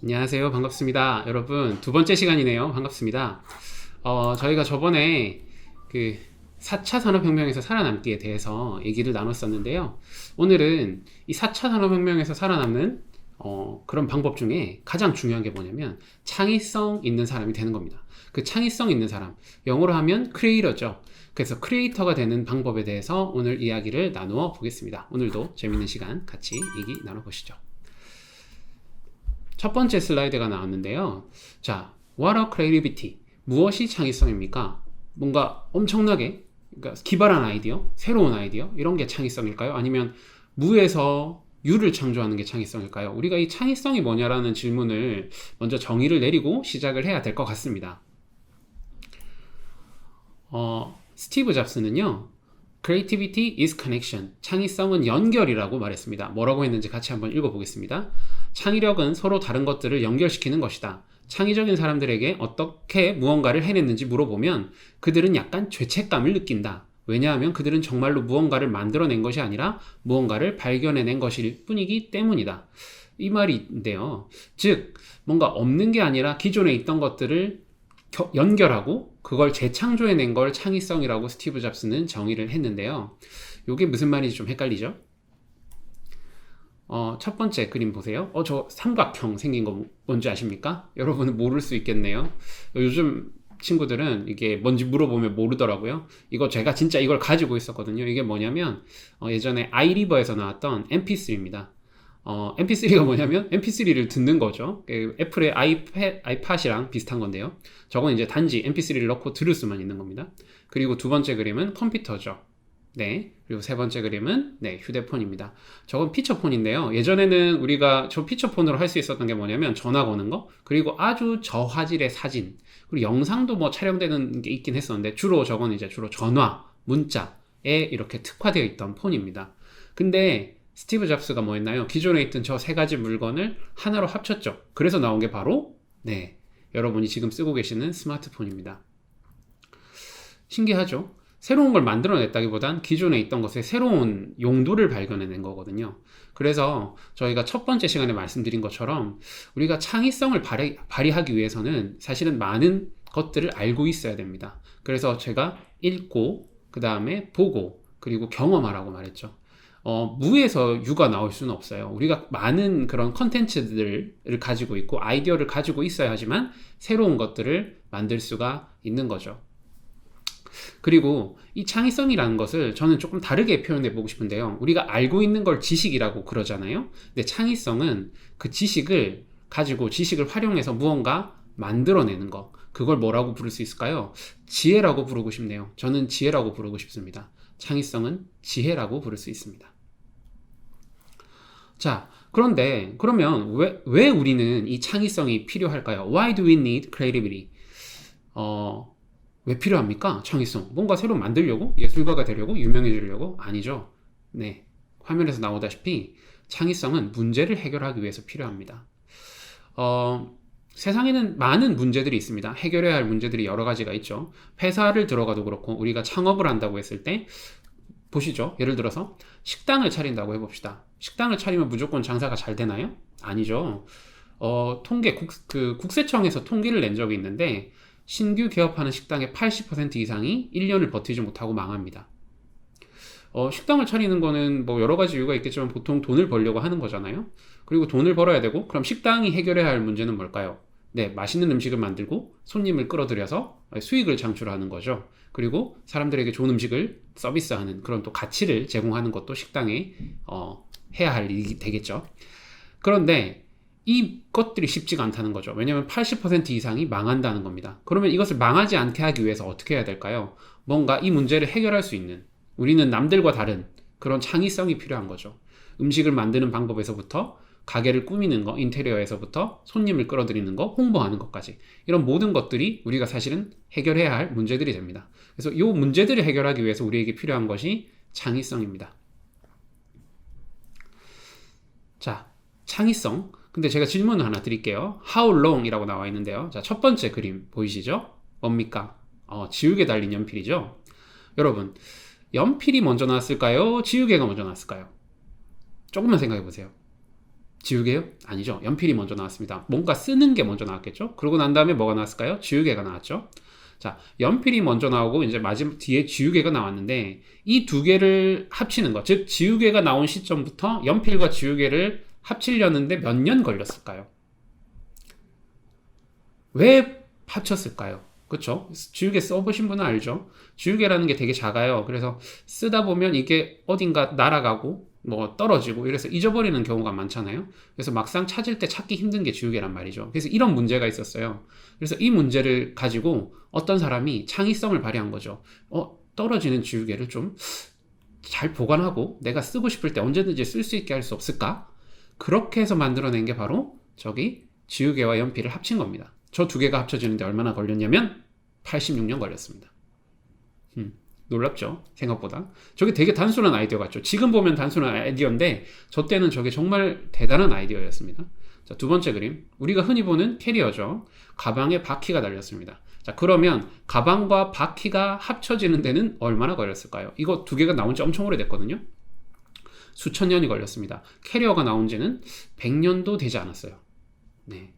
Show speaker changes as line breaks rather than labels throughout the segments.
안녕하세요. 반갑습니다. 여러분, 두 번째 시간이네요. 반갑습니다. 저희가 저번에 그 4차 산업혁명에서 살아남기에 대해서 얘기를 나눴었는데요. 오늘은 이 4차 산업혁명에서 살아남는 그런 방법 중에 가장 중요한 게 뭐냐면 창의성 있는 사람이 되는 겁니다. 그 창의성 있는 사람, 영어로 하면 크리에이터죠. 그래서 크리에이터가 되는 방법에 대해서 오늘 이야기를 나누어 보겠습니다. 오늘도 재밌는 시간 같이 얘기 나눠보시죠. 첫 번째 슬라이드가 나왔는데요. 자, what are creativity? 무엇이 창의성입니까? 뭔가 엄청나게 그러니까 기발한 아이디어, 새로운 아이디어 이런 게 창의성일까요? 아니면 무에서 유를 창조하는 게 창의성일까요? 우리가 이 창의성이 뭐냐라는 질문을 먼저 정의를 내리고 시작을 해야 될 것 같습니다. 스티브 잡스는요. Creativity is connection. 창의성은 연결이라고 말했습니다. 뭐라고 했는지 같이 한번 읽어보겠습니다. 창의력은 서로 다른 것들을 연결시키는 것이다. 창의적인 사람들에게 어떻게 무언가를 해냈는지 물어보면 그들은 약간 죄책감을 느낀다. 왜냐하면 그들은 정말로 무언가를 만들어낸 것이 아니라 무언가를 발견해낸 것일 뿐이기 때문이다. 이 말인데요. 즉, 뭔가 없는 게 아니라 기존에 있던 것들을 연결하고 그걸 재창조해낸 걸 창의성이라고 스티브 잡스는 정의를 했는데요. 이게 무슨 말인지 좀 헷갈리죠? 첫 번째 그림 보세요. 저 삼각형 생긴 거 뭔지 아십니까? 여러분은 모를 수 있겠네요. 요즘 친구들은 이게 뭔지 물어보면 모르더라고요. 이거 제가 진짜 이걸 가지고 있었거든요. 이게 뭐냐면 예전에 아이리버에서 나왔던 MP3입니다. MP3가 뭐냐면 MP3를 듣는 거죠. 애플의 아이팟이랑 비슷한 건데요. 저건 이제 단지 MP3를 넣고 들을 수만 있는 겁니다. 그리고 두 번째 그림은 컴퓨터죠. 네. 그리고 세 번째 그림은 휴대폰입니다. 저건 피처폰인데요. 예전에는 우리가 저 피처폰으로 할 수 있었던 게 뭐냐면 전화 거는 거, 그리고 아주 저화질의 사진, 그리고 영상도 뭐 촬영되는 게 있긴 했었는데 저건 이제 주로 전화, 문자에 이렇게 특화되어 있던 폰입니다. 근데 스티브 잡스가 뭐 했나요? 기존에 있던 저 세 가지 물건을 하나로 합쳤죠. 그래서 나온 게 바로 여러분이 지금 쓰고 계시는 스마트폰입니다. 신기하죠? 새로운 걸 만들어냈다기보단 기존에 있던 것의 새로운 용도를 발견해낸 거거든요. 그래서 저희가 첫 번째 시간에 말씀드린 것처럼 우리가 창의성을 발휘하기 위해서는 사실은 많은 것들을 알고 있어야 됩니다. 그래서 제가 읽고 그 다음에 보고 그리고 경험하라고 말했죠. 무에서 유가 나올 수는 없어요. 우리가 많은 그런 컨텐츠들을 가지고 있고 아이디어를 가지고 있어야 하지만 새로운 것들을 만들 수가 있는 거죠. 그리고 이 창의성이라는 것을 저는 조금 다르게 표현해 보고 싶은데요. 우리가 알고 있는 걸 지식이라고 그러잖아요. 근데 창의성은 그 지식을 가지고 지식을 활용해서 무언가 만들어내는 거. 그걸 뭐라고 부를 수 있을까요? 지혜라고 부르고 싶네요. 저는 지혜라고 부르고 싶습니다. 창의성은 지혜라고 부를 수 있습니다. 자, 그러면 왜 우리는 이 창의성이 필요할까요? Why do we need creativity? 왜 필요합니까? 창의성. 뭔가 새로 만들려고? 예술가가 되려고? 유명해지려고? 아니죠. 네. 화면에서 나오다시피 창의성은 문제를 해결하기 위해서 필요합니다. 세상에는 많은 문제들이 있습니다. 해결해야 할 문제들이 여러 가지가 있죠. 회사를 들어가도 그렇고 우리가 창업을 한다고 했을 때 보시죠. 예를 들어서 식당을 차린다고 해봅시다. 식당을 차리면 무조건 장사가 잘 되나요? 아니죠. 국세청에서 통계를 낸 적이 있는데 신규 개업하는 식당의 80% 이상이 1년을 버티지 못하고 망합니다. 식당을 차리는 거는 뭐 여러 가지 이유가 있겠지만 보통 돈을 벌려고 하는 거잖아요. 그리고 돈을 벌어야 되고 그럼 식당이 해결해야 할 문제는 뭘까요? 네, 맛있는 음식을 만들고 손님을 끌어들여서 수익을 창출하는 거죠. 그리고 사람들에게 좋은 음식을 서비스하는 그런 또 가치를 제공하는 것도 식당에 해야 할 일이 되겠죠. 그런데 이것들이 쉽지가 않다는 거죠. 왜냐하면 80% 이상이 망한다는 겁니다. 그러면 이것을 망하지 않게 하기 위해서 어떻게 해야 될까요? 뭔가 이 문제를 해결할 수 있는 우리는 남들과 다른 그런 창의성이 필요한 거죠. 음식을 만드는 방법에서부터 가게를 꾸미는 거, 인테리어에서부터 손님을 끌어들이는 거, 홍보하는 것까지 이런 모든 것들이 우리가 사실은 해결해야 할 문제들이 됩니다. 그래서 이 문제들을 해결하기 위해서 우리에게 필요한 것이 창의성입니다. 자, 창의성. 근데 제가 질문을 하나 드릴게요. How long? 이라고 나와 있는데요. 자, 첫 번째 그림 보이시죠? 뭡니까? 지우개 달린 연필이죠? 여러분, 연필이 먼저 나왔을까요? 지우개가 먼저 나왔을까요? 조금만 생각해 보세요. 지우개요? 아니죠. 연필이 먼저 나왔습니다. 뭔가 쓰는 게 먼저 나왔겠죠? 그러고 난 다음에 뭐가 나왔을까요? 지우개가 나왔죠. 자, 연필이 먼저 나오고 이제 마지막 뒤에 지우개가 나왔는데 이 두 개를 합치는 것, 즉 지우개가 나온 시점부터 연필과 지우개를 합치려는데 몇 년 걸렸을까요? 왜 합쳤을까요? 그쵸? 지우개 써보신 분은 알죠? 지우개라는 게 되게 작아요. 그래서 쓰다 보면 이게 어딘가 날아가고 뭐 떨어지고 이래서 잊어버리는 경우가 많잖아요. 그래서 막상 찾을 때 찾기 힘든 게 지우개란 말이죠. 그래서 이런 문제가 있었어요. 그래서 이 문제를 가지고 어떤 사람이 창의성을 발휘한 거죠. 떨어지는 지우개를 좀 잘 보관하고 내가 쓰고 싶을 때 언제든지 쓸 수 있게 할 수 없을까? 그렇게 해서 만들어낸 게 바로 저기 지우개와 연필을 합친 겁니다. 저 두 개가 합쳐지는데 얼마나 걸렸냐면 86년 걸렸습니다. 놀랍죠? 생각보다. 저게 되게 단순한 아이디어 같죠? 지금 보면 단순한 아이디어인데 저 때는 저게 정말 대단한 아이디어였습니다. 자, 두 번째 그림. 우리가 흔히 보는 캐리어죠. 가방에 바퀴가 달렸습니다. 자, 그러면 가방과 바퀴가 합쳐지는 데는 얼마나 걸렸을까요? 이거 두 개가 나온 지 엄청 오래됐거든요. 수천 년이 걸렸습니다. 캐리어가 나온 지는 100년도 되지 않았어요. 네.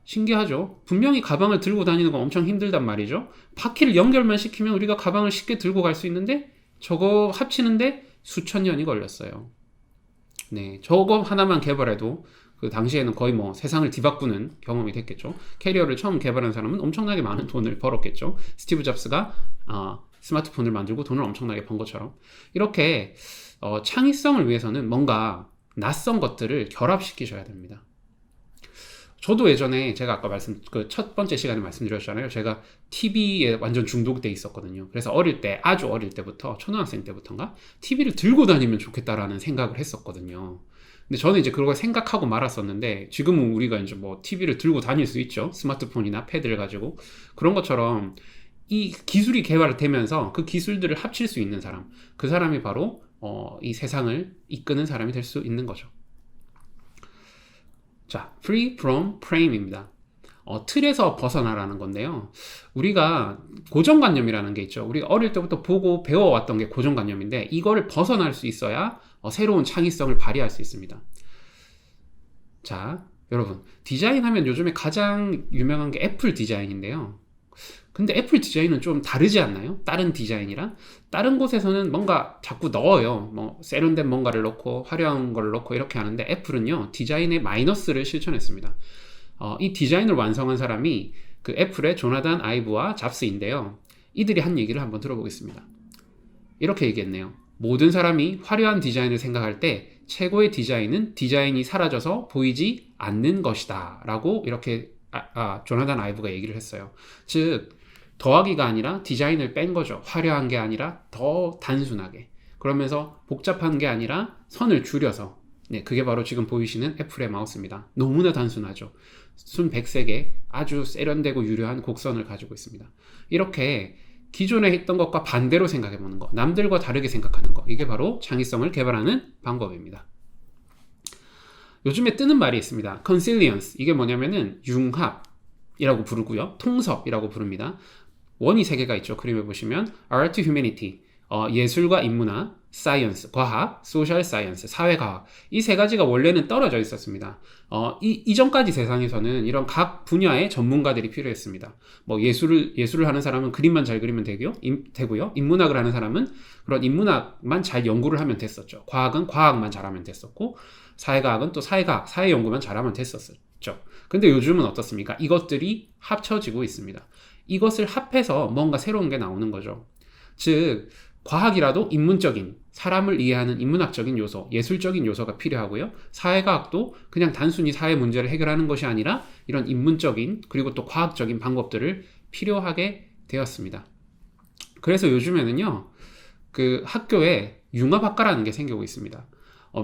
신기하죠? 분명히 가방을 들고 다니는 건 엄청 힘들단 말이죠. 바퀴를 연결만 시키면 우리가 가방을 쉽게 들고 갈 수 있는데 저거 합치는데 수천 년이 걸렸어요. 네, 저거 하나만 개발해도 그 당시에는 거의 뭐 세상을 뒤바꾸는 경험이 됐겠죠. 캐리어를 처음 개발한 사람은 엄청나게 많은 돈을 벌었겠죠. 스티브 잡스가 스마트폰을 만들고 돈을 엄청나게 번 것처럼. 이렇게 창의성을 위해서는 뭔가 낯선 것들을 결합시키셔야 됩니다. 저도 예전에 제가 아까 그 첫 번째 시간에 말씀드렸잖아요. 제가 TV에 완전 중독돼 있었거든요. 그래서 어릴 때, 아주 어릴 때부터, 초등학생 때부터인가? TV를 들고 다니면 좋겠다라는 생각을 했었거든요. 근데 저는 이제 그걸 생각하고 말았었는데, 지금은 우리가 이제 뭐 TV를 들고 다닐 수 있죠. 스마트폰이나 패드를 가지고. 그런 것처럼 이 기술이 개발되면서 그 기술들을 합칠 수 있는 사람, 그 사람이 바로 이 세상을 이끄는 사람이 될 수 있는 거죠. 자, free from frame입니다. 틀에서 벗어나라는 건데요. 우리가 고정관념이라는 게 있죠. 우리가 어릴 때부터 보고 배워왔던 게 고정관념인데 이거를 벗어날 수 있어야 새로운 창의성을 발휘할 수 있습니다. 자, 여러분, 디자인하면 요즘에 가장 유명한 게 애플 디자인인데요. 근데 애플 디자인은 좀 다르지 않나요? 다른 디자인이랑? 다른 곳에서는 뭔가 자꾸 넣어요. 뭐 세련된 뭔가를 넣고 화려한 걸 넣고 이렇게 하는데 애플은요, 디자인의 마이너스를 실천했습니다. 이 디자인을 완성한 사람이 그 애플의 조나단 아이브와 잡스인데요. 이들이 한 얘기를 한번 들어보겠습니다. 이렇게 얘기했네요. 모든 사람이 화려한 디자인을 생각할 때 최고의 디자인은 디자인이 사라져서 보이지 않는 것이다 라고 이렇게 조나단 아이브가 얘기를 했어요. 즉 더하기가 아니라 디자인을 뺀 거죠. 화려한 게 아니라 더 단순하게. 그러면서 복잡한 게 아니라 선을 줄여서. 네, 그게 바로 지금 보이시는 애플의 마우스입니다. 너무나 단순하죠. 순 100색의 아주 세련되고 유려한 곡선을 가지고 있습니다. 이렇게 기존에 했던 것과 반대로 생각해보는 거, 남들과 다르게 생각하는 거, 이게 바로 창의성을 개발하는 방법입니다. 요즘에 뜨는 말이 있습니다. consilience. 이게 뭐냐면은 융합이라고 부르고요. 통섭이라고 부릅니다. 원이 세 개가 있죠. 그림에 보시면 art, humanity, 예술과 인문학, science, 과학, social science, 사회과학. 이 세 가지가 원래는 떨어져 있었습니다. 이전까지 세상에서는 이런 각 분야의 전문가들이 필요했습니다. 뭐 예술을 하는 사람은 그림만 잘 그리면 되고요. 인문학을 하는 사람은 그런 인문학만 잘 연구를 하면 됐었죠. 과학은 과학만 잘하면 됐었고, 사회과학은 또 사회 연구만 잘하면 됐었죠. 근데 요즘은 어떻습니까? 이것들이 합쳐지고 있습니다. 이것을 합해서 뭔가 새로운 게 나오는 거죠. 즉, 과학이라도 인문적인, 사람을 이해하는 인문학적인 요소, 예술적인 요소가 필요하고요. 사회과학도 그냥 단순히 사회 문제를 해결하는 것이 아니라 이런 인문적인 그리고 또 과학적인 방법들을 필요하게 되었습니다. 그래서 요즘에는요, 그 학교에 융합학과라는 게 생기고 있습니다.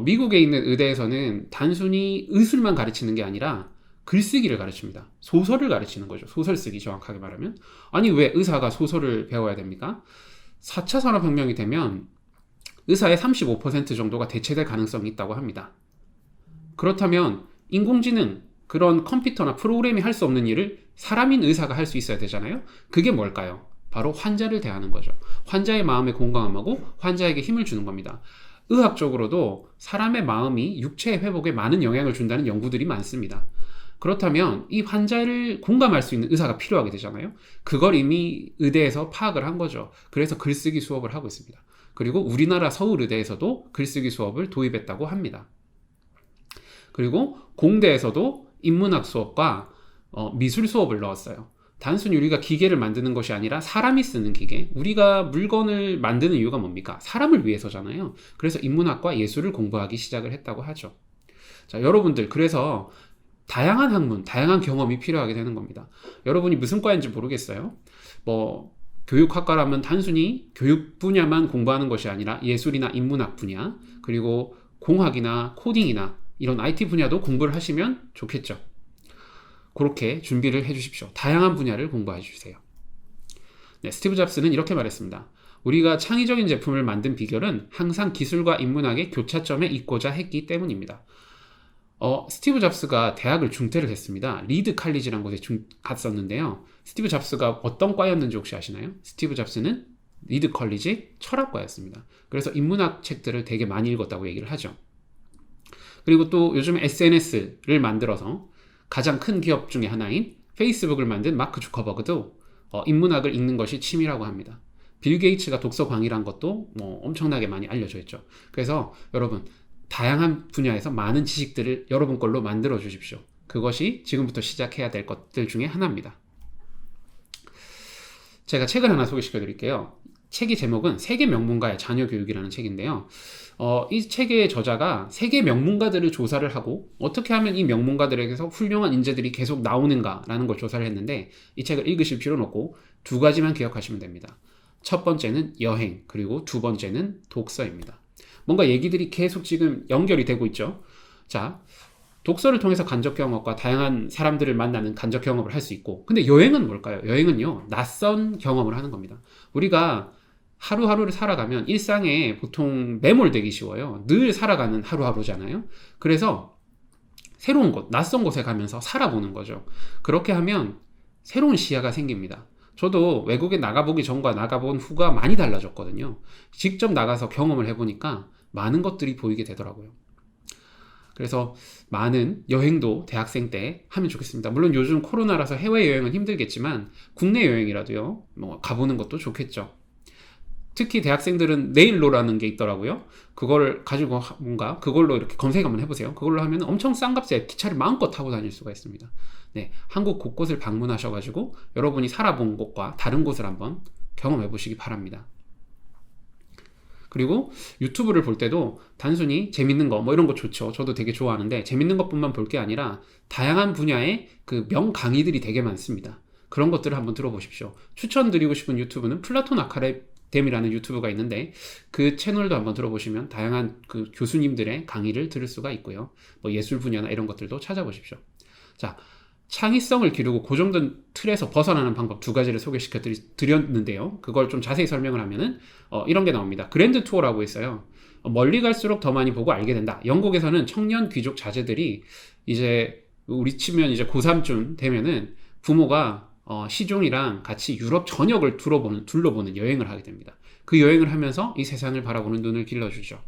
미국에 있는 의대에서는 단순히 의술만 가르치는 게 아니라 글쓰기를 가르칩니다. 소설을 가르치는 거죠. 소설 쓰기 정확하게 말하면. 아니 왜 의사가 소설을 배워야 됩니까? 4차 산업혁명이 되면 의사의 35% 정도가 대체될 가능성이 있다고 합니다. 그렇다면 인공지능, 그런 컴퓨터나 프로그램이 할 수 없는 일을 사람인 의사가 할 수 있어야 되잖아요. 그게 뭘까요? 바로 환자를 대하는 거죠. 환자의 마음에 공감하고 환자에게 힘을 주는 겁니다. 의학적으로도 사람의 마음이 육체의 회복에 많은 영향을 준다는 연구들이 많습니다. 그렇다면 이 환자를 공감할 수 있는 의사가 필요하게 되잖아요. 그걸 이미 의대에서 파악을 한 거죠. 그래서 글쓰기 수업을 하고 있습니다. 그리고 우리나라 서울의대에서도 글쓰기 수업을 도입했다고 합니다. 그리고 공대에서도 인문학 수업과 미술 수업을 넣었어요. 단순히 우리가 기계를 만드는 것이 아니라 사람이 쓰는 기계. 우리가 물건을 만드는 이유가 뭡니까? 사람을 위해서잖아요. 그래서 인문학과 예술을 공부하기 시작을 했다고 하죠. 자, 여러분들, 그래서 다양한 학문, 다양한 경험이 필요하게 되는 겁니다. 여러분이 무슨 과인지 모르겠어요. 교육학과라면 단순히 교육 분야만 공부하는 것이 아니라 예술이나 인문학 분야, 그리고 공학이나 코딩이나 이런 IT 분야도 공부를 하시면 좋겠죠. 그렇게 준비를 해주십시오. 다양한 분야를 공부해 주세요. 네, 스티브 잡스는 이렇게 말했습니다. 우리가 창의적인 제품을 만든 비결은 항상 기술과 인문학의 교차점에 있고자 했기 때문입니다. 스티브 잡스가 대학을 중퇴를 했습니다. 리드 칼리지라는 곳에 갔었는데요. 스티브 잡스가 어떤 과였는지 혹시 아시나요? 스티브 잡스는 리드 컬리지 철학과였습니다. 그래서 인문학 책들을 되게 많이 읽었다고 얘기를 하죠. 그리고 또 요즘 SNS를 만들어서 가장 큰 기업 중에 하나인 페이스북을 만든 마크 주커버그도 인문학을 읽는 것이 취미라고 합니다. 빌 게이츠가 독서광이란 것도 엄청나게 많이 알려져 있죠. 그래서 여러분, 다양한 분야에서 많은 지식들을 여러분 걸로 만들어 주십시오. 그것이 지금부터 시작해야 될 것들 중에 하나입니다. 제가 책을 하나 소개시켜 드릴게요. 책의 제목은 세계 명문가의 자녀 교육이라는 책인데요. 이 책의 저자가 세계 명문가들을 조사를 하고 어떻게 하면 이 명문가들에게서 훌륭한 인재들이 계속 나오는가라는 걸 조사를 했는데, 이 책을 읽으실 필요는 없고 두 가지만 기억하시면 됩니다. 첫 번째는 여행, 그리고 두 번째는 독서입니다. 뭔가 얘기들이 계속 지금 연결이 되고 있죠. 자, 독서를 통해서 간접 경험과 다양한 사람들을 만나는 간접 경험을 할 수 있고, 근데 여행은 뭘까요? 여행은요, 낯선 경험을 하는 겁니다. 우리가 하루하루를 살아가면 일상에 보통 매몰되기 쉬워요. 늘 살아가는 하루하루잖아요. 그래서 새로운 곳, 낯선 곳에 가면서 살아보는 거죠. 그렇게 하면 새로운 시야가 생깁니다. 저도 외국에 나가보기 전과 나가본 후가 많이 달라졌거든요. 직접 나가서 경험을 해보니까 많은 것들이 보이게 되더라고요. 그래서 많은 여행도 대학생 때 하면 좋겠습니다. 물론 요즘 코로나라서 해외여행은 힘들겠지만 국내 여행이라도요, 가보는 것도 좋겠죠. 특히 대학생들은 네일로라는 게 있더라고요. 그걸 가지고 그걸로 이렇게 검색 한번 해보세요. 그걸로 하면 엄청 싼 값에 기차를 마음껏 타고 다닐 수가 있습니다. 네, 한국 곳곳을 방문하셔가지고 여러분이 살아본 곳과 다른 곳을 한번 경험해 보시기 바랍니다. 그리고 유튜브를 볼 때도 단순히 재밌는 거 이런 거 좋죠. 저도 되게 좋아하는데 재밌는 것뿐만 볼 게 아니라 다양한 분야의 그 명강의들이 되게 많습니다. 그런 것들을 한번 들어보십시오. 추천드리고 싶은 유튜브는 플라톤 아카데미라는 유튜브가 있는데 그 채널도 한번 들어보시면 다양한 그 교수님들의 강의를 들을 수가 있고요. 예술 분야나 이런 것들도 찾아보십시오. 자, 창의성을 기르고 고정된 틀에서 벗어나는 방법 두 가지를 소개시켜 드렸는데요. 그걸 좀 자세히 설명을 하면은 이런 게 나옵니다. 그랜드 투어라고 있어요. 멀리 갈수록 더 많이 보고 알게 된다. 영국에서는 청년 귀족 자제들이 이제 우리 치면 이제 고3쯤 되면은 부모가 시종이랑 같이 유럽 전역을 둘러보는 여행을 하게 됩니다. 그 여행을 하면서 이 세상을 바라보는 눈을 길러주죠.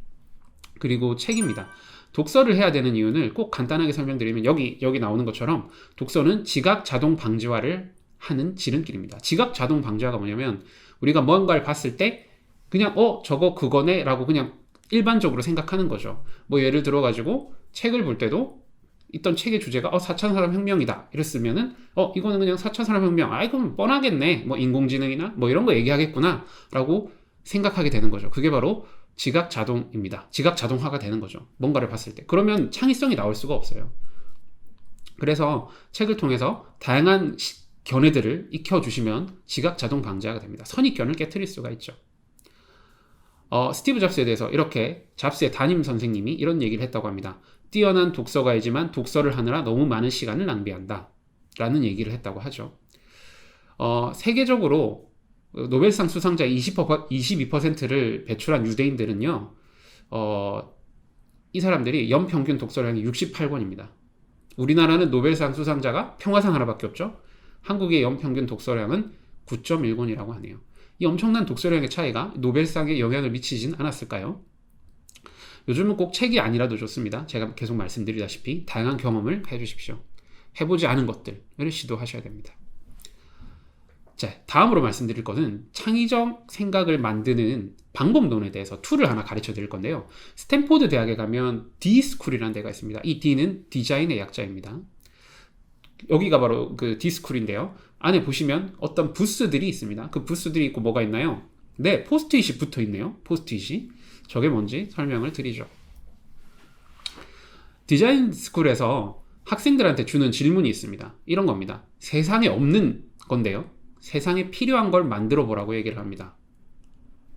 그리고 책입니다. 독서를 해야 되는 이유는 꼭 간단하게 설명드리면 여기 나오는 것처럼 독서는 지각 자동 방지화를 하는 지름길입니다. 지각 자동 방지화가 뭐냐면 우리가 뭔가를 봤을 때 그냥 저거 그거네 라고 그냥 일반적으로 생각하는 거죠. 예를 들어 가지고 책을 볼 때도 있던 책의 주제가 4천 사람 혁명이다 이랬으면은 이거는 그냥 4천 사람 혁명, 그럼 뻔하겠네, 인공지능이나 이런 거 얘기하겠구나 라고 생각하게 되는 거죠. 그게 바로 지각 자동입니다. 지각 자동화가 되는 거죠. 뭔가를 봤을 때. 그러면 창의성이 나올 수가 없어요. 그래서 책을 통해서 다양한 견해들을 익혀주시면 지각 자동 방지화가 됩니다. 선입견을 깨트릴 수가 있죠. 스티브 잡스에 대해서 이렇게 잡스의 담임 선생님이 이런 얘기를 했다고 합니다. 뛰어난 독서가이지만 독서를 하느라 너무 많은 시간을 낭비한다 라는 얘기를 했다고 하죠. 세계적으로 노벨상 수상자의 22%를 배출한 유대인들은요, 이 사람들이 연평균 독서량이 68권입니다. 우리나라는 노벨상 수상자가 평화상 하나밖에 없죠. 한국의 연평균 독서량은 9.1권이라고 하네요. 이 엄청난 독서량의 차이가 노벨상에 영향을 미치진 않았을까요? 요즘은 꼭 책이 아니라도 좋습니다. 제가 계속 말씀드리다시피 다양한 경험을 해주십시오. 해보지 않은 것들을 시도하셔야 됩니다. 자, 다음으로 말씀드릴 것은 창의적 생각을 만드는 방법론에 대해서 툴을 하나 가르쳐 드릴 건데요. 스탠포드 대학에 가면 D스쿨이라는 데가 있습니다. 이 D는 디자인의 약자입니다. 여기가 바로 그 D스쿨인데요. 안에 보시면 어떤 부스들이 있습니다. 그 부스들이 있고 뭐가 있나요? 네, 포스트잇이 붙어 있네요. 포스트잇이. 저게 뭔지 설명을 드리죠. 디자인 스쿨에서 학생들한테 주는 질문이 있습니다. 이런 겁니다. 세상에 없는 건데요. 세상에 필요한 걸 만들어 보라고 얘기를 합니다.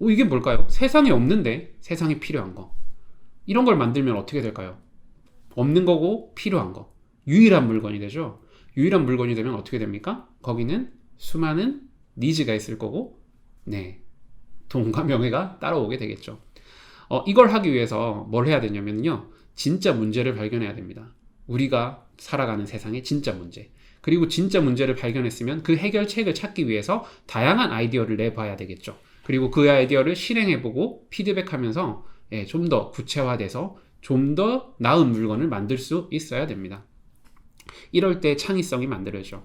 이게 뭘까요? 세상에 없는데 세상에 필요한 거. 이런 걸 만들면 어떻게 될까요? 없는 거고 필요한 거. 유일한 물건이 되죠. 유일한 물건이 되면 어떻게 됩니까? 거기는 수많은 니즈가 있을 거고, 네, 돈과 명예가 따라오게 되겠죠. 이걸 하기 위해서 뭘 해야 되냐면요. 진짜 문제를 발견해야 됩니다. 우리가 살아가는 세상의 진짜 문제. 그리고 진짜 문제를 발견했으면 그 해결책을 찾기 위해서 다양한 아이디어를 내봐야 되겠죠. 그리고 그 아이디어를 실행해보고 피드백하면서 좀 더 구체화돼서 좀 더 나은 물건을 만들 수 있어야 됩니다. 이럴 때 창의성이 만들어져.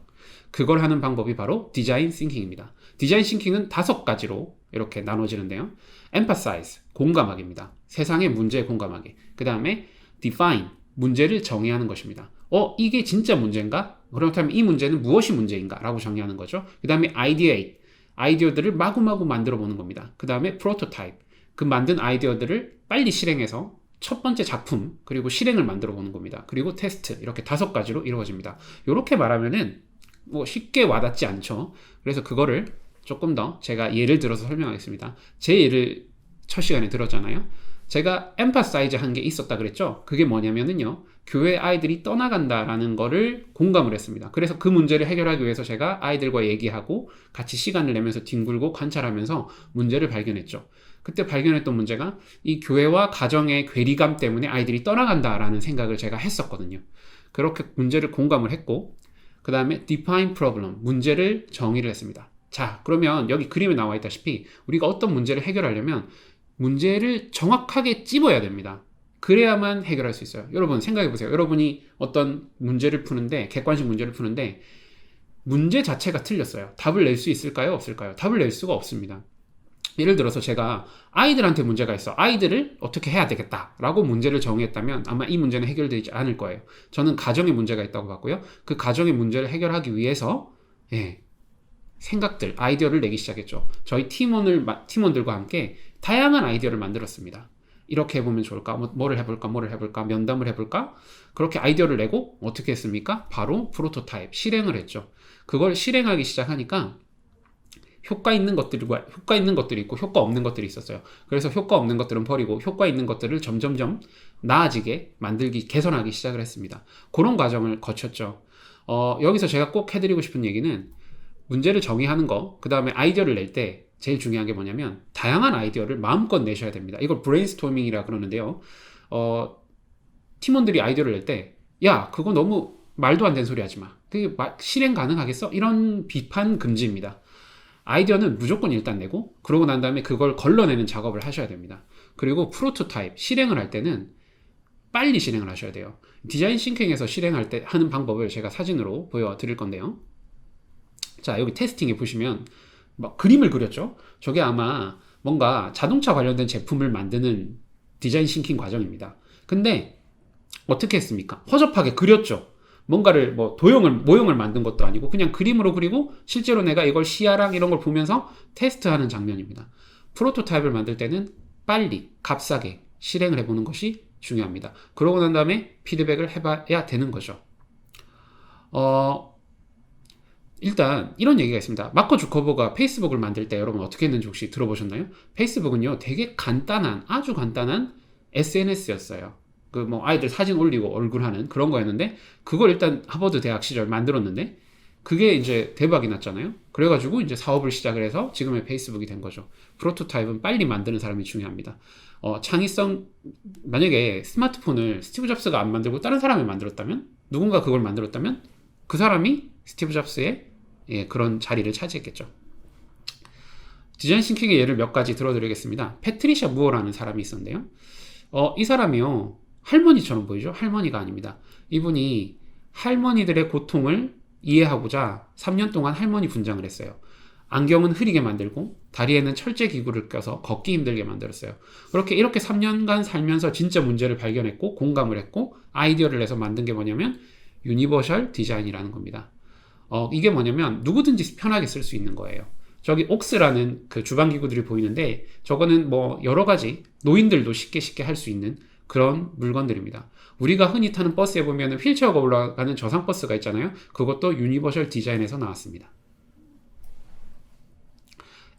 그걸 하는 방법이 바로 디자인 싱킹입니다. 디자인 싱킹은 5가지로 이렇게 나눠지는데요. emphasize, 공감하기입니다. 세상의 문제에 공감하기. 그 다음에 define, 문제를 정의하는 것입니다. 이게 진짜 문제인가? 그렇다면 이 문제는 무엇이 문제인가? 라고 정의하는 거죠. 그 다음에 ideate, 아이디어들을 마구마구 만들어 보는 겁니다. 그 다음에 prototype, 그 만든 아이디어들을 빨리 실행해서 첫 번째 작품, 그리고 실행을 만들어 보는 겁니다. 그리고 테스트, 이렇게 5가지로 이루어집니다. 이렇게 말하면은 뭐 쉽게 와닿지 않죠. 그래서 그거를 조금 더 제가 예를 들어서 설명하겠습니다. 제 예를 첫 시간에 들었잖아요. 제가 emphasize 한 게 있었다 그랬죠. 그게 뭐냐면은요, 교회 아이들이 떠나간다라는 거를 공감을 했습니다. 그래서 그 문제를 해결하기 위해서 제가 아이들과 얘기하고 같이 시간을 내면서 뒹굴고 관찰하면서 문제를 발견했죠. 그때 발견했던 문제가 이 교회와 가정의 괴리감 때문에 아이들이 떠나간다라는 생각을 제가 했었거든요. 그렇게 문제를 공감을 했고, 그 다음에 define problem, 문제를 정의를 했습니다. 자, 그러면 여기 그림에 나와 있다시피 우리가 어떤 문제를 해결하려면 문제를 정확하게 찝어야 됩니다. 그래야만 해결할 수 있어요. 여러분 생각해 보세요. 여러분이 어떤 문제를 푸는데, 객관식 문제를 푸는데 문제 자체가 틀렸어요. 답을 낼 수 있을까요? 없을까요? 답을 낼 수가 없습니다. 예를 들어서 제가 아이들한테 문제가 있어. 아이들을 어떻게 해야 되겠다라고 문제를 정의했다면 아마 이 문제는 해결되지 않을 거예요. 저는 가정에 문제가 있다고 봤고요. 그 가정의 문제를 해결하기 위해서 생각들, 아이디어를 내기 시작했죠. 저희 팀원들과 함께 다양한 아이디어를 만들었습니다. 이렇게 해보면 좋을까? 뭐를 해볼까? 면담을 해볼까? 그렇게 아이디어를 내고 어떻게 했습니까? 바로 프로토타입, 실행을 했죠. 그걸 실행하기 시작하니까 효과 있는 것들이 있고 효과 없는 것들이 있었어요. 그래서 효과 없는 것들은 버리고 효과 있는 것들을 점점점 나아지게 개선하기 시작을 했습니다. 그런 과정을 거쳤죠. 여기서 제가 꼭 해드리고 싶은 얘기는 문제를 정의하는 거, 그 다음에 아이디어를 낼 때 제일 중요한 게 뭐냐면 다양한 아이디어를 마음껏 내셔야 됩니다. 이걸 브레인스토밍이라 그러는데요. 팀원들이 아이디어를 낼 때, 야, 그거 너무 말도 안 되는 소리 하지 마. 그게 실행 가능하겠어? 이런 비판 금지입니다. 아이디어는 무조건 일단 내고, 그러고 난 다음에 그걸 걸러내는 작업을 하셔야 됩니다. 그리고 프로토타입, 실행을 할 때는 빨리 실행을 하셔야 돼요. 디자인 싱킹에서 실행할 때 하는 방법을 제가 사진으로 보여드릴 건데요. 자, 여기 테스팅에 보시면 막 그림을 그렸죠. 저게 아마 뭔가 자동차 관련된 제품을 만드는 디자인 싱킹 과정입니다. 근데 어떻게 했습니까? 허접하게 그렸죠. 뭔가를 모형을 만든 것도 아니고 그냥 그림으로 그리고 실제로 내가 이걸 시야랑 이런 걸 보면서 테스트하는 장면입니다. 프로토타입을 만들 때는 빨리 값싸게 실행을 해보는 것이 중요합니다. 그러고 난 다음에 피드백을 해봐야 되는 거죠. 일단 이런 얘기가 있습니다. 마크 주커버가 페이스북을 만들 때 여러분 어떻게 했는지 혹시 들어보셨나요? 페이스북은요, 되게 아주 간단한 SNS였어요. 아이들 사진 올리고 얼굴 하는 그런 거였는데, 그걸 일단 하버드 대학 시절 만들었는데, 그게 이제 대박이 났잖아요. 그래가지고 이제 사업을 시작을 해서 지금의 페이스북이 된 거죠. 프로토타입은 빨리 만드는 사람이 중요합니다. 창의성, 만약에 스마트폰을 스티브 잡스가 안 만들고 다른 사람이 만들었다면, 누군가 그걸 만들었다면, 그 사람이 스티브 잡스의 그런 자리를 차지했겠죠. 디자인 싱킹의 예를 몇 가지 들어드리겠습니다. 패트리샤 무어라는 사람이 있었는데요. 이 사람이요. 할머니처럼 보이죠? 할머니가 아닙니다. 이분이 할머니들의 고통을 이해하고자 3년 동안 할머니 분장을 했어요. 안경은 흐리게 만들고 다리에는 철제 기구를 껴서 걷기 힘들게 만들었어요. 이렇게 3년간 살면서 진짜 문제를 발견했고 공감을 했고 아이디어를 내서 만든 게 뭐냐면 유니버셜 디자인이라는 겁니다. 이게 뭐냐면 누구든지 편하게 쓸 수 있는 거예요. 저기 옥스라는 그 주방 기구들이 보이는데 저거는 뭐 여러 가지 노인들도 쉽게 할 수 있는 그런 물건들입니다. 우리가 흔히 타는 버스에 보면 휠체어가 올라가는 저상 버스가 있잖아요. 그것도 유니버셜 디자인에서 나왔습니다.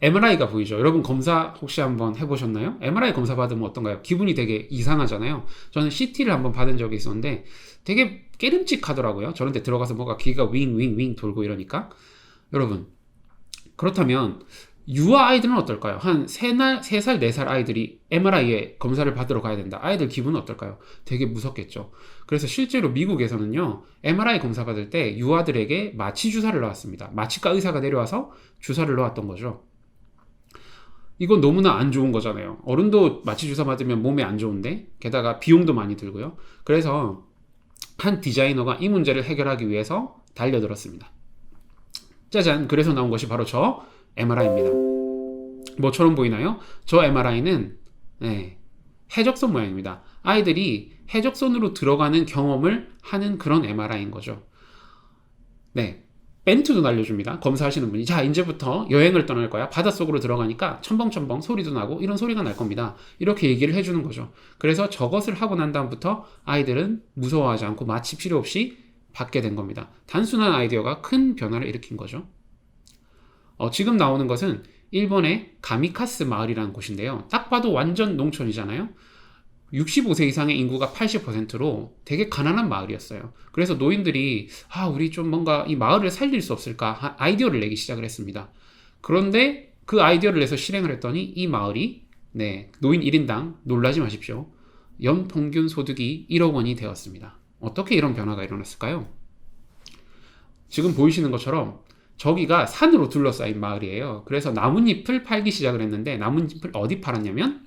MRI가 보이죠? 여러분 검사 혹시 한번 해보셨나요? MRI 검사 받으면 어떤가요? 기분이 되게 이상하잖아요. 저는 CT를 한번 받은 적이 있었는데 되게 깨름직하더라고요. 저런 데 들어가서 뭐가 귀가 윙 돌고 이러니까. 여러분, 그렇다면 유아 아이들은 어떨까요? 한 3살, 4살 아이들이 MRI에 검사를 받으러 가야 된다. 아이들 기분은 어떨까요? 되게 무섭겠죠. 그래서 실제로 미국에서는요, MRI 검사 받을 때 유아들에게 마취 주사를 놨습니다. 마취과 의사가 내려와서 주사를 놓았던 거죠. 이건 너무나 안 좋은 거잖아요. 어른도 마취 주사 맞으면 몸에 안 좋은데, 게다가 비용도 많이 들고요. 그래서 한 디자이너가 이 문제를 해결하기 위해서 달려들었습니다. 짜잔! 그래서 나온 것이 바로 저 MRI입니다. 뭐처럼 보이나요? 저 MRI는 해적선 모양입니다. 아이들이 해적선으로 들어가는 경험을 하는 그런 MRI인 거죠. 네. 멘트도 날려줍니다. 검사하시는 분이. 자, 이제부터 여행을 떠날 거야. 바닷속으로 들어가니까 첨벙첨벙 소리도 나고 이런 소리가 날 겁니다. 이렇게 얘기를 해주는 거죠. 그래서 저것을 하고 난 다음부터 아이들은 무서워하지 않고 마취 필요 없이 받게 된 겁니다. 단순한 아이디어가 큰 변화를 일으킨 거죠. 지금 나오는 것은 일본의 가미카스 마을이라는 곳인데요. 딱 봐도 완전 농촌이잖아요. 65세 이상의 인구가 80%로 되게 가난한 마을이었어요. 그래서 노인들이 우리 좀 뭔가 이 마을을 살릴 수 없을까 아이디어를 내기 시작을 했습니다. 그런데 그 아이디어를 내서 실행을 했더니 이 마을이 노인 1인당 놀라지 마십시오. 연평균 소득이 1억 원이 되었습니다. 어떻게 이런 변화가 일어났을까요? 지금 보이시는 것처럼 저기가 산으로 둘러싸인 마을이에요. 그래서 나뭇잎을 팔기 시작을 했는데 나뭇잎을 어디 팔았냐면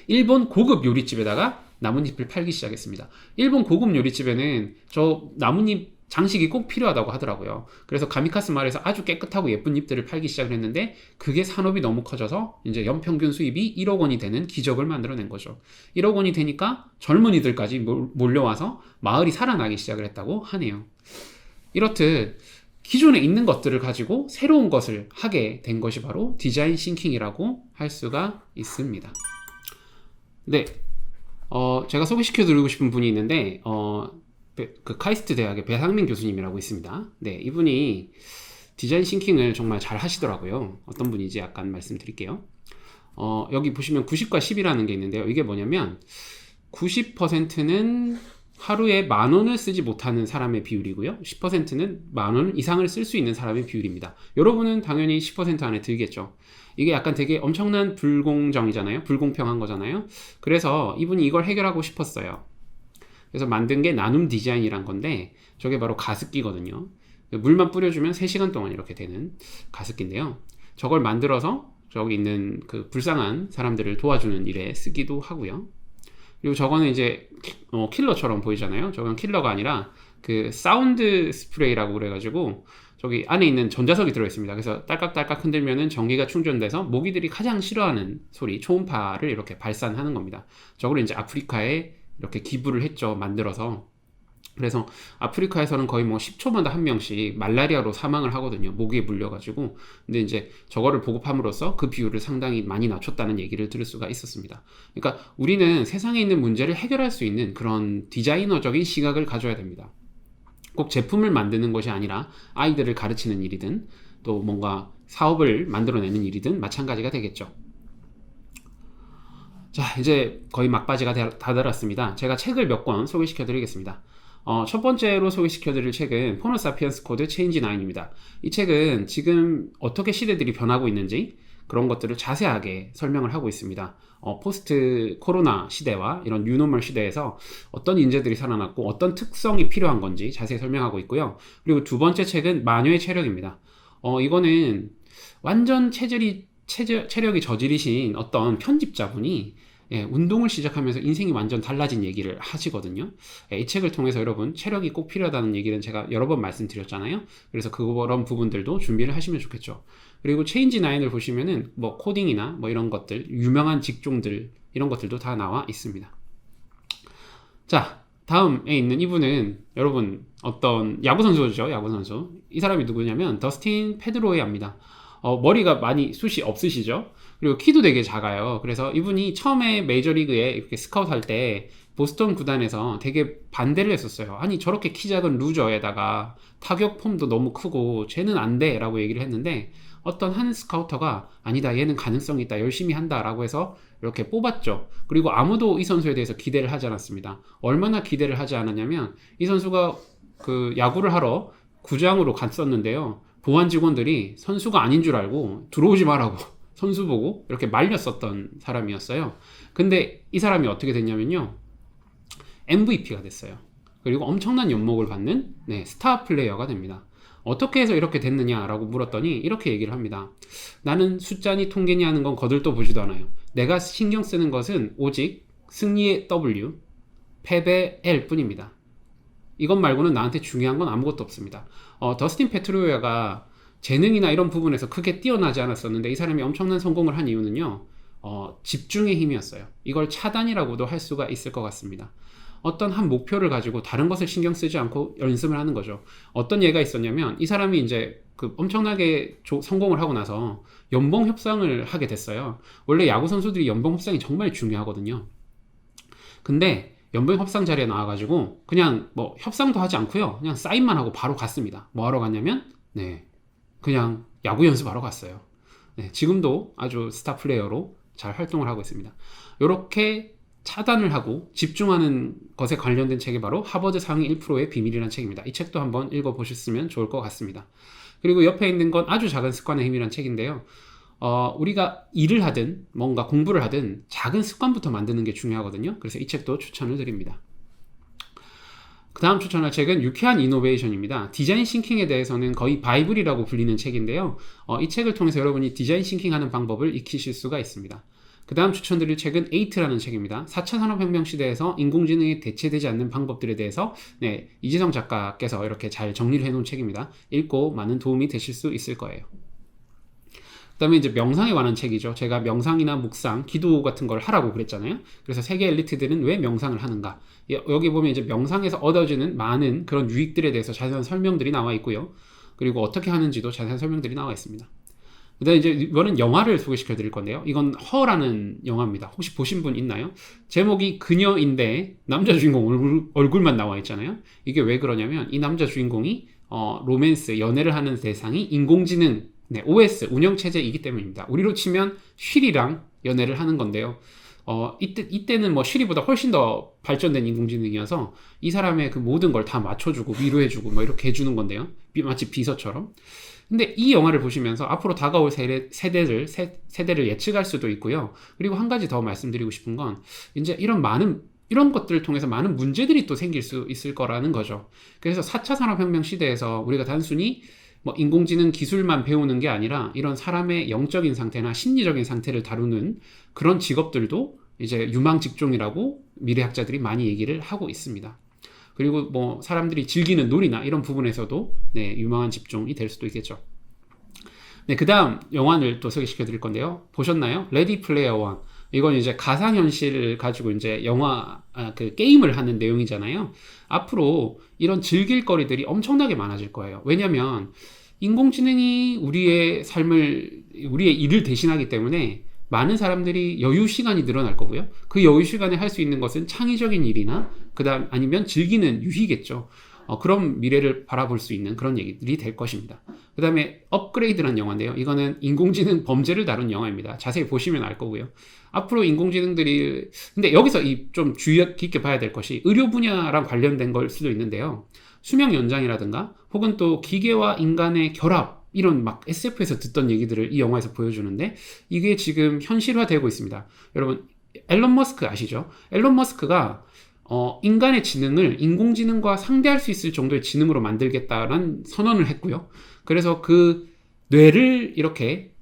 일본 고급 요리집에다가 나뭇잎을 팔기 시작했습니다. 일본 고급 요리집에는 저 나뭇잎 장식이 꼭 필요하다고 하더라고요. 그래서 가미카스 마을에서 아주 깨끗하고 예쁜 잎들을 팔기 시작을 했는데 그게 산업이 너무 커져서 이제 연평균 수입이 1억 원이 되는 기적을 만들어낸 거죠. 1억 원이 되니까 젊은이들까지 몰려와서 마을이 살아나기 시작을 했다고 하네요. 이렇듯 기존에 있는 것들을 가지고 새로운 것을 하게 된 것이 바로 디자인 싱킹이라고 할 수가 있습니다. 네, 제가 소개시켜 드리고 싶은 분이 있는데, 그 카이스트 대학의 배상민 교수님이라고 있습니다. 네, 이분이 디자인 싱킹을 정말 잘 하시더라고요. 어떤 분인지 약간 말씀드릴게요. 여기 보시면 90과 10이라는 게 있는데요. 이게 뭐냐면 90%는 하루에 10,000원을 쓰지 못하는 사람의 비율이고요. 10%는 10,000원 이상을 쓸 수 있는 사람의 비율입니다. 여러분은 당연히 10% 안에 들겠죠. 이게 약간 되게 엄청난 불공정이잖아요. 불공평한 거잖아요. 그래서 이분이 이걸 해결하고 싶었어요. 그래서 만든 게 나눔 디자인이란 건데 저게 바로 가습기거든요. 물만 뿌려주면 3시간 동안 이렇게 되는 가습기인데요. 저걸 만들어서 저기 있는 그 불쌍한 사람들을 도와주는 일에 쓰기도 하고요. 그리고 저거는 이제 킬러처럼 보이잖아요. 저건 킬러가 아니라 그 사운드 스프레이라고 그래가지고 저기 안에 있는 전자석이 들어있습니다. 그래서 딸깍딸깍 흔들면은 전기가 충전돼서 모기들이 가장 싫어하는 소리, 초음파를 이렇게 발산하는 겁니다. 저걸 이제 아프리카에 이렇게 기부를 했죠. 만들어서. 그래서 아프리카에서는 거의 뭐 10초마다 한 명씩 말라리아로 사망을 하거든요. 모기에 물려가지고. 근데 이제 저거를 보급함으로써 그 비율을 상당히 많이 낮췄다는 얘기를 들을 수가 있었습니다. 그러니까 우리는 세상에 있는 문제를 해결할 수 있는 그런 디자이너적인 시각을 가져야 됩니다. 꼭 제품을 만드는 것이 아니라 아이들을 가르치는 일이든 또 뭔가 사업을 만들어내는 일이든 마찬가지가 되겠죠. 자, 이제 거의 막바지가 다다랐습니다. 제가 책을 몇 권 소개시켜 드리겠습니다. 첫 번째로 소개시켜 드릴 책은 호모 사피엔스 코드 체인지 9입니다. 이 책은 지금 어떻게 시대들이 변하고 있는지 그런 것들을 자세하게 설명을 하고 있습니다. 포스트 코로나 시대와 이런 뉴노멀 시대에서 어떤 인재들이 살아났고 어떤 특성이 필요한 건지 자세히 설명하고 있고요. 그리고 두 번째 책은 마녀의 체력입니다. 이거는 완전 체력이 저질이신 어떤 편집자분이 예, 운동을 시작하면서 인생이 완전 달라진 얘기를 하시거든요. 예, 이 책을 통해서 여러분 체력이 꼭 필요하다는 얘기는 제가 여러 번 말씀드렸잖아요. 그래서 그런 부분들도 준비를 하시면 좋겠죠. 그리고 체인지 9을 보시면은 뭐 코딩이나 뭐 이런 것들, 유명한 직종들 이런 것들도 다 나와 있습니다. 자, 다음에 있는 이분은 여러분 어떤 야구 선수죠. 야구 선수. 이 사람이 누구냐면 더스틴 페드로야입니다. 머리가 많이 숱이 없으시죠? 그리고 키도 되게 작아요. 그래서 이분이 처음에 메이저리그에 이렇게 스카우트 할 때 보스턴 구단에서 되게 반대를 했었어요. 아니 저렇게 키 작은 루저에다가 타격 폼도 너무 크고 쟤는 안 돼 라고 얘기를 했는데 어떤 한 스카우터가 아니다 얘는 가능성이 있다 열심히 한다 라고 해서 이렇게 뽑았죠. 그리고 아무도 이 선수에 대해서 기대를 하지 않았습니다. 얼마나 기대를 하지 않았냐면 이 선수가 그 야구를 하러 구장으로 갔었는데요. 보안 직원들이 선수가 아닌 줄 알고 들어오지 말라고 선수 보고 이렇게 말렸었던 사람이었어요. 근데 이 사람이 어떻게 됐냐면요. MVP가 됐어요. 그리고 엄청난 연목을 받는 스타 플레이어가 됩니다. 어떻게 해서 이렇게 됐느냐라고 물었더니 이렇게 얘기를 합니다. 나는 숫자니 통계니 하는 건 거들떠 보지도 않아요. 내가 신경 쓰는 것은 오직 승리의 W, 패배의 L 뿐입니다. 이것 말고는 나한테 중요한 건 아무것도 없습니다. 더스틴 페트로야가 재능이나 이런 부분에서 크게 뛰어나지 않았었는데 이 사람이 엄청난 성공을 한 이유는요. 집중의 힘이었어요. 이걸 차단이라고도 할 수가 있을 것 같습니다. 어떤 한 목표를 가지고 다른 것을 신경 쓰지 않고 연습을 하는 거죠. 어떤 예가 있었냐면 이 사람이 이제 그 엄청나게 성공을 하고 나서 연봉 협상을 하게 됐어요. 원래 야구 선수들이 연봉 협상이 정말 중요하거든요. 근데 연봉 협상 자리에 나와가지고 그냥 뭐 협상도 하지 않고요. 그냥 사인만 하고 바로 갔습니다. 뭐 하러 갔냐면 그냥 야구 연습하러 갔어요. 지금도 아주 스타 플레이어로 잘 활동을 하고 있습니다. 이렇게 차단을 하고 집중하는 것에 관련된 책이 바로 하버드 상위 1%의 비밀이라는 책입니다. 이 책도 한번 읽어보셨으면 좋을 것 같습니다. 그리고 옆에 있는 건 아주 작은 습관의 힘이라는 책인데요. 우리가 일을 하든 뭔가 공부를 하든 작은 습관부터 만드는 게 중요하거든요. 그래서 이 책도 추천을 드립니다. 그 다음 추천할 책은 유쾌한 이노베이션입니다. 디자인 싱킹에 대해서는 거의 바이블이라고 불리는 책인데요. 이 책을 통해서 여러분이 디자인 싱킹하는 방법을 익히실 수가 있습니다. 그 다음 추천드릴 책은 에이트라는 책입니다. 4차 산업혁명 시대에서 인공지능이 대체되지 않는 방법들에 대해서 이재성 작가께서 이렇게 잘 정리를 해놓은 책입니다. 읽고 많은 도움이 되실 수 있을 거예요. 그 다음에 이제 명상에 관한 책이죠. 제가 명상이나 묵상, 기도 같은 걸 하라고 그랬잖아요. 그래서 세계 엘리트들은 왜 명상을 하는가? 여기 보면 이제 명상에서 얻어지는 많은 그런 유익들에 대해서 자세한 설명들이 나와 있고요. 그리고 어떻게 하는지도 자세한 설명들이 나와 있습니다. 그 다음에 이제 이거는 영화를 소개시켜 드릴 건데요. 이건 허라는 영화입니다. 혹시 보신 분 있나요? 제목이 그녀인데 남자 주인공 얼굴만 나와 있잖아요. 이게 왜 그러냐면 이 남자 주인공이 로맨스, 연애를 하는 대상이 인공지능 OS 운영체제이기 때문입니다. 우리로 치면 쉬리랑 연애를 하는 건데요. 이때는 뭐 쉬리보다 훨씬 더 발전된 인공지능이어서 이 사람의 그 모든 걸 다 맞춰주고 위로해주고 뭐 이렇게 해주는 건데요. 마치 비서처럼. 근데 이 영화를 보시면서 앞으로 다가올 세대를 예측할 수도 있고요. 그리고 한 가지 더 말씀드리고 싶은 건 이제 이런 것들을 통해서 많은 문제들이 또 생길 수 있을 거라는 거죠. 그래서 4차 산업혁명 시대에서 우리가 단순히 뭐 인공지능 기술만 배우는 게 아니라 이런 사람의 영적인 상태나 심리적인 상태를 다루는 그런 직업들도 이제 유망 직종이라고 미래학자들이 많이 얘기를 하고 있습니다. 그리고 뭐 사람들이 즐기는 놀이나 이런 부분에서도 유망한 직종이 될 수도 있겠죠. 그 다음 영화를 또 소개시켜 드릴 건데요. 보셨나요? 레디 플레이어 원. 이건 이제 가상현실을 가지고 이제 그 게임을 하는 내용이잖아요. 앞으로 이런 즐길 거리들이 엄청나게 많아질 거예요. 왜냐면 인공지능이 우리의 일을 대신하기 때문에 많은 사람들이 여유 시간이 늘어날 거고요. 그 여유 시간에 할 수 있는 것은 창의적인 일이나 아니면 즐기는 유희겠죠. 그런 미래를 바라볼 수 있는 그런 얘기들이 될 것입니다. 그 다음에 업그레이드라는 영화인데요. 이거는 인공지능 범죄를 다룬 영화입니다. 자세히 보시면 알 거고요. 앞으로 인공지능들이 근데 여기서 좀 주의 깊게 봐야 될 것이 의료 분야랑 관련된 걸 수도 있는데요. 수명 연장이라든가 혹은 또 기계와 인간의 결합 이런 막 SF에서 듣던 얘기들을 이 영화에서 보여주는데 이게 지금 현실화되고 있습니다. 여러분 앨런 머스크 아시죠? 앨런 머스크가 인간의 지능을 인공지능과 상대할 수 있을 정도의 지능으로 만들겠다라는 선언을 했고요. 그래서 그 뇌를 이렇게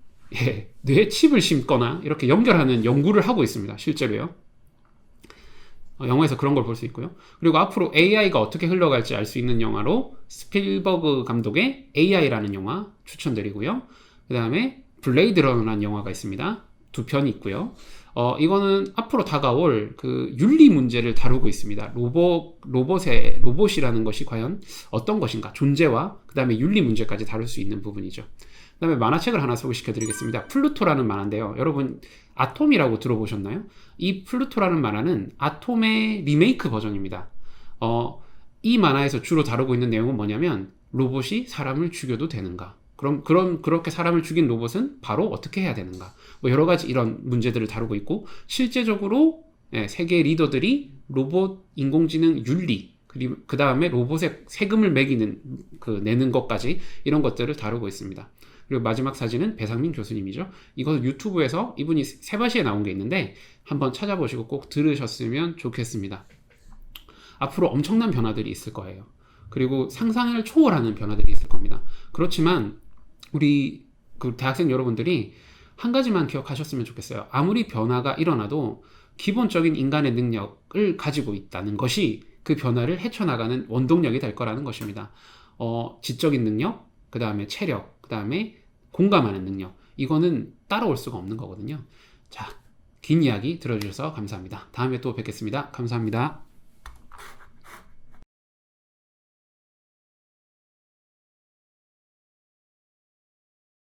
뇌에 칩을 심거나 이렇게 연결하는 연구를 하고 있습니다. 실제로요. 영화에서 그런 걸 볼 수 있고요. 그리고 앞으로 AI가 어떻게 흘러갈지 알 수 있는 영화로 스필버그 감독의 AI라는 영화 추천드리고요. 그 다음에 블레이드 러너라는 영화가 있습니다. 두 편이 있고요. 이거는 앞으로 다가올 그 윤리 문제를 다루고 있습니다. 로봇이라는 것이 과연 어떤 것인가, 존재와 그 다음에 윤리 문제까지 다룰 수 있는 부분이죠. 그 다음에 만화책을 하나 소개시켜 드리겠습니다. 플루토라는 만화인데요. 여러분 아톰이라고 들어보셨나요? 이 플루토라는 만화는 아톰의 리메이크 버전입니다. 이 만화에서 주로 다루고 있는 내용은 뭐냐면 로봇이 사람을 죽여도 되는가? 그렇게 사람을 죽인 로봇은 바로 어떻게 해야 되는가? 뭐 여러 가지 이런 문제들을 다루고 있고, 실제적으로 세계 리더들이 로봇 인공지능 윤리, 그리고 그 다음에 로봇에 세금을 매기는 내는 것까지 이런 것들을 다루고 있습니다. 그리고 마지막 사진은 배상민 교수님이죠. 이것은 유튜브에서 이분이 세바시에 나온 게 있는데 한번 찾아보시고 꼭 들으셨으면 좋겠습니다. 앞으로 엄청난 변화들이 있을 거예요. 그리고 상상을 초월하는 변화들이 있을 겁니다. 그렇지만 우리 그 대학생 여러분들이 한 가지만 기억하셨으면 좋겠어요. 아무리 변화가 일어나도 기본적인 인간의 능력을 가지고 있다는 것이 그 변화를 헤쳐나가는 원동력이 될 거라는 것입니다. 지적인 능력, 그 다음에 체력, 그 다음에 공감하는 능력, 이거는 따라올 수가 없는 거거든요. 자, 긴 이야기 들어주셔서 감사합니다. 다음에 또 뵙겠습니다. 감사합니다.